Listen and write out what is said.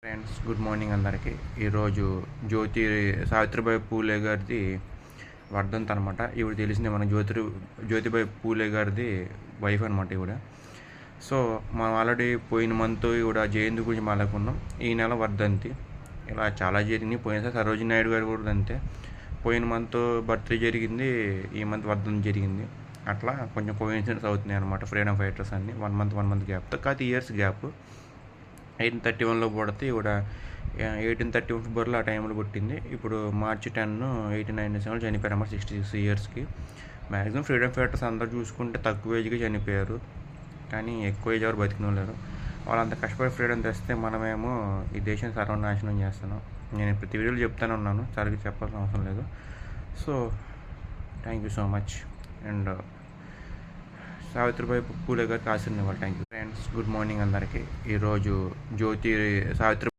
Friends, good morning అందరికీ. ఈరోజు సావిత్రిబాయి పూలే గారిది వర్ధంతి అనమాట. ఈవిడ తెలిసిందే, మన జ్యోతిబాయి పూలే గారిది వైఫ్ అనమాట ఈవిడ. సో మనం ఆల్రెడీ పోయిన మంత్ ఈవిడ జయంతి గురించి మాట్లాడుకున్నాం. ఈ నెల వర్ధంతి. ఇలా చాలా జరిగింది. పోయినసారి సరోజిని నాయుడు గారు కూడా అంతే. పోయిన మంత్ బర్త్డే జరిగింది, ఈ మంత్ వర్ధంతి జరిగింది. అట్లా కొంచెం కోఇన్సిడెన్స్ అవుతున్నాయి అనమాట. ఫ్రీడమ్ ఫైటర్స్ అన్ని 1 month గ్యాప్తో, కాదు ఇయర్స్ గ్యాప్. 1831లో పుడితే ఈవిడ 1831 ఫిబ్రవరిలో ఆ టైంలో పుట్టింది. ఇప్పుడు మార్చి 10 1897 చనిపోయారు అన్నమాట, 66 ఇయర్స్కి. మ్యాక్సిమం ఫ్రీడమ్ ఫైటర్స్ అందరూ చూసుకుంటే తక్కువ ఏజ్కి చనిపోయారు, కానీ ఎక్కువ ఏజ్ ఎవరు బతికినలేరు. వాళ్ళంత కష్టపడి ఫ్రీడమ్ తెస్తే మనమేమో ఈ దేశం సర్వనాశనం చేస్తున్నాం. నేను ప్రతి వీడియోలో చెప్తానే ఉన్నాను, సరిగ్గా చెప్పాల్సిన అవసరం లేదు. So thank you so much. And Savitribai Phule గారికి ఆశీర్వాదాలు. Thank you friends, good morning అందరికీ. ఈరోజు సావిత్రి